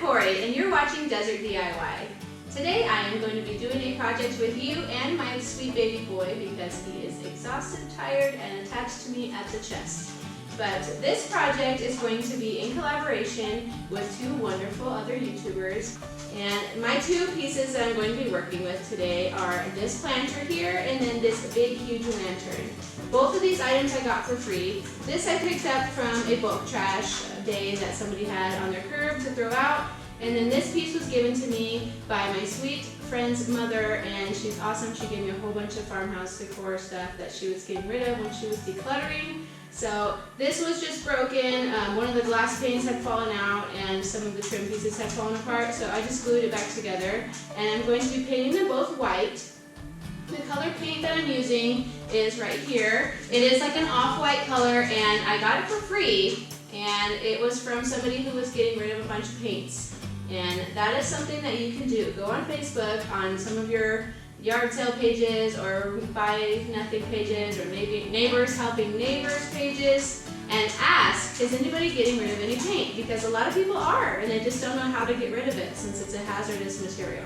Corey, and you're watching Desert DIY. Today I am going to be doing a project with you and my sweet baby boy because he is exhausted, tired, and attached to me at the chest. But this project is going to be in collaboration with two wonderful other YouTubers. And my two pieces that I'm going to be working with today are this planter here and then this big huge lantern. Both of these items I got for free. This I picked up from a bulk trash day that somebody had on their curb to throw out. And then this piece was given to me by my sweet friend's mother, and she's awesome. She gave me a whole bunch of farmhouse decor stuff that she was getting rid of when she was decluttering. So this was just broken. One of the glass panes had fallen out and some of the trim pieces had fallen apart, so I just glued it back together. And I'm going to be painting them both white. The color paint that I'm using is right here. It is like an off-white color, and I got it for free, and it was from somebody who was getting rid of a bunch of paints. And that is something that you can do. Go on Facebook on some of your yard sale pages or buy nothing pages or maybe neighbors helping neighbors pages and ask, is anybody getting rid of any paint? Because a lot of people are and they just don't know how to get rid of it since it's a hazardous material.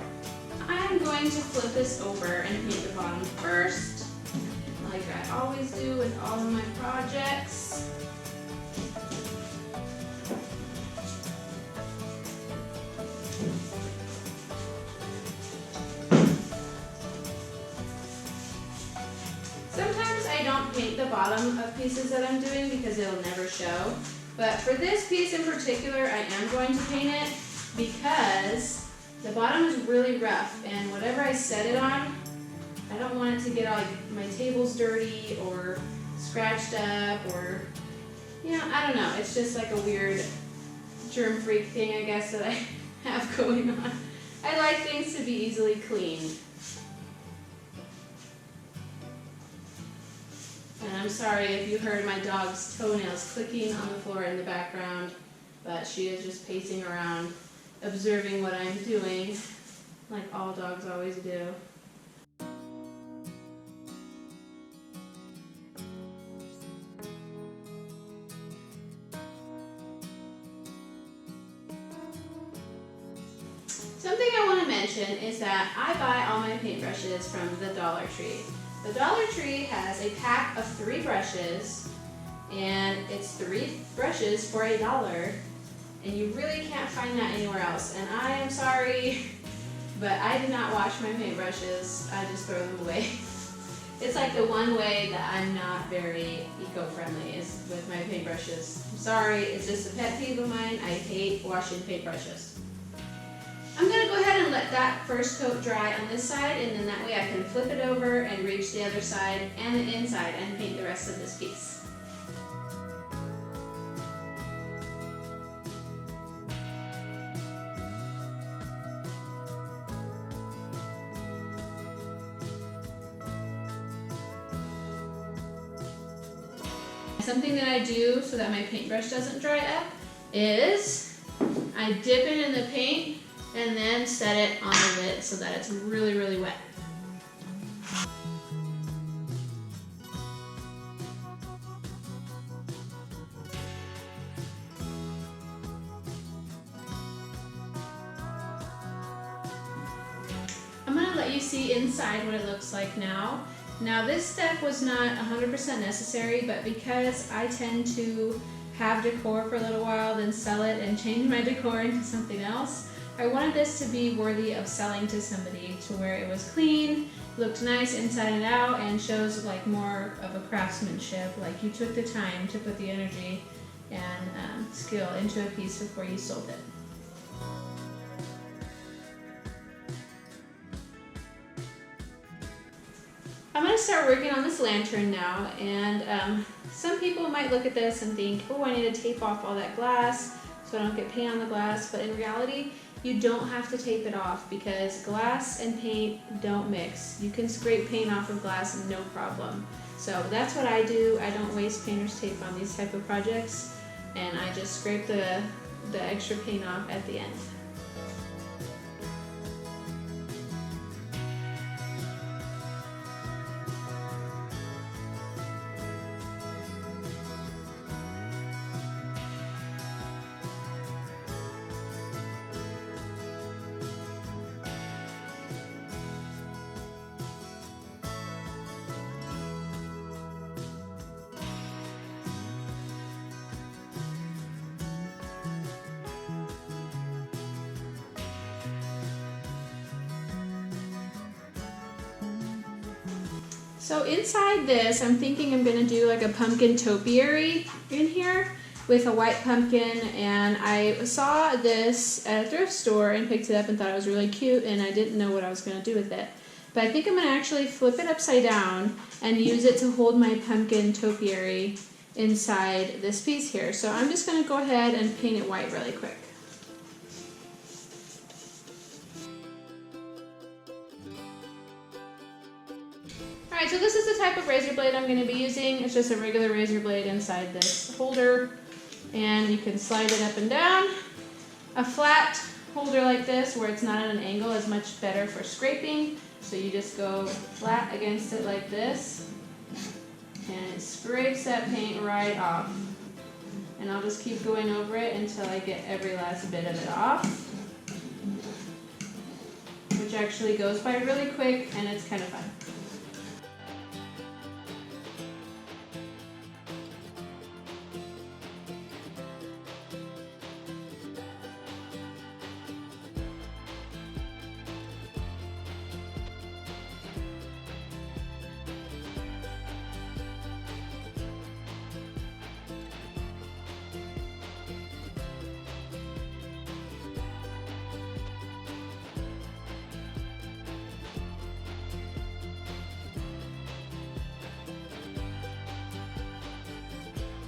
I'm going to flip this over and paint the bottom first, like I always do with all of my projects. Sometimes I don't paint the bottom of pieces that I'm doing because it'll never show. But for this piece in particular, I am going to paint it because the bottom is really rough and whatever I set it on, I don't want it to get all my tables dirty or scratched up or, I don't know. It's just like a weird germ freak thing, I guess, that I have going on. I like things to be easily cleaned. And I'm sorry if you heard my dog's toenails clicking on the floor in the background, but she is just pacing around, observing what I'm doing, like all dogs always do. Something I want to mention is that I buy all my paintbrushes from the Dollar Tree. The Dollar Tree has a pack of 3 brushes, and it's 3 brushes for $1, and you really can't find that anywhere else. And I am sorry, but I do not wash my paintbrushes. I just throw them away. It's like the one way that I'm not very eco-friendly is with my paintbrushes. I'm sorry, it's just a pet peeve of mine. I hate washing paintbrushes. I'm going to go ahead and let that first coat dry on this side, and then that way I can flip it over and reach the other side and the inside and paint the rest of this piece. Something that I do so that my paintbrush doesn't dry up is I dip it in the paint and then set it on the lid so that it's really, really wet. I'm going to let you see inside what it looks like now. Now this step was not 100% necessary, but because I tend to have decor for a little while, then sell it and change my decor into something else, I wanted this to be worthy of selling to somebody, to where it was clean, looked nice inside and out, and shows like more of a craftsmanship, like you took the time to put the energy and skill into a piece before you sold it. I'm going to start working on this lantern now, and some people might look at this and think, oh, I need to tape off all that glass so I don't get paint on the glass, but in reality, you don't have to tape it off because glass and paint don't mix. You can scrape paint off of glass no problem. So that's what I do. I don't waste painter's tape on these type of projects, and I just scrape the extra paint off at the end. So inside this, I'm thinking I'm gonna do like a pumpkin topiary in here with a white pumpkin, and I saw this at a thrift store and picked it up and thought it was really cute, and I didn't know what I was gonna do with it. But I think I'm gonna actually flip it upside down and use it to hold my pumpkin topiary inside this piece here. So I'm just gonna go ahead and paint it white really quick. Alright, so this is the type of razor blade I'm going to be using. It's just a regular razor blade inside this holder, and you can slide it up and down. A flat holder like this, where it's not at an angle, is much better for scraping. So you just go flat against it like this, and it scrapes that paint right off. And I'll just keep going over it until I get every last bit of it off, which actually goes by really quick, and it's kind of fun.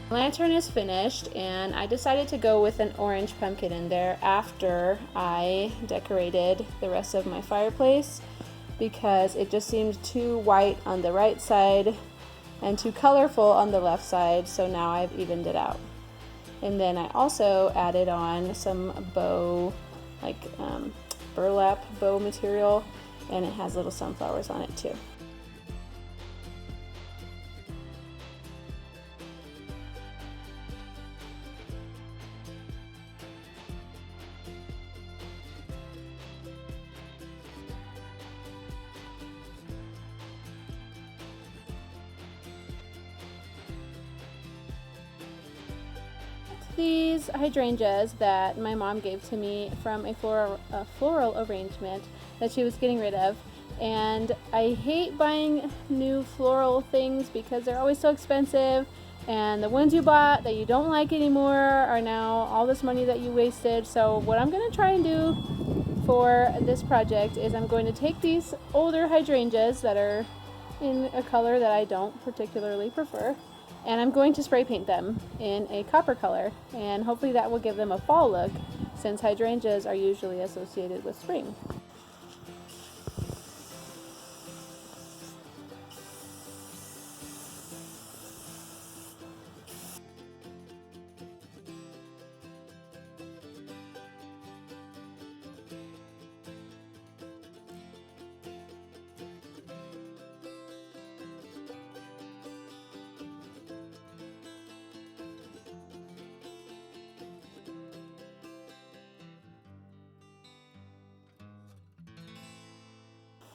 Lantern is finished, and I decided to go with an orange pumpkin in there after I decorated the rest of my fireplace, because it just seemed too white on the right side and too colorful on the left side, so now I've evened it out. And then I also added on some bow, like burlap bow material, and it has little sunflowers on it too. These hydrangeas that my mom gave to me from a floral arrangement that she was getting rid of, and I hate buying new floral things because they're always so expensive, and the ones you bought that you don't like anymore are now all this money that you wasted. So what I'm going to try and do for this project is I'm going to take these older hydrangeas that are in a color that I don't particularly prefer, and I'm going to spray paint them in a copper color, and hopefully that will give them a fall look, since hydrangeas are usually associated with spring.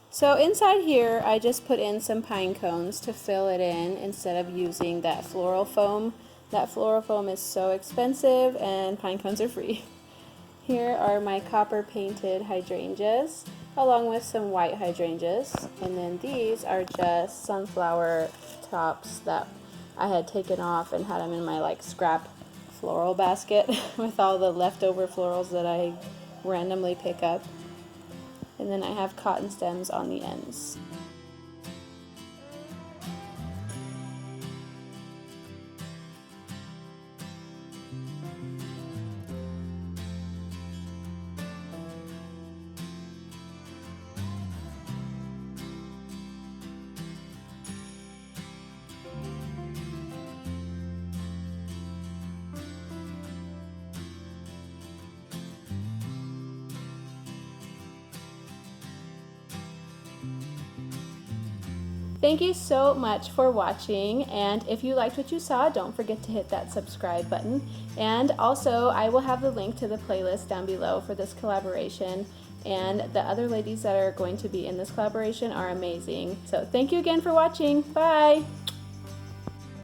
So inside here, I just put in some pine cones to fill it in instead of using that floral foam. That floral foam is so expensive, and pine cones are free. Here are my copper painted hydrangeas, along with some white hydrangeas. And then these are just sunflower tops that I had taken off and had them in my like scrap floral basket with all the leftover florals that I randomly pick up. And then I have cotton stems on the ends. Thank you so much for watching, and if you liked what you saw, don't forget to hit that subscribe button. And also, I will have the link to the playlist down below for this collaboration, and the other ladies that are going to be in this collaboration are amazing. So thank you again for watching. Bye!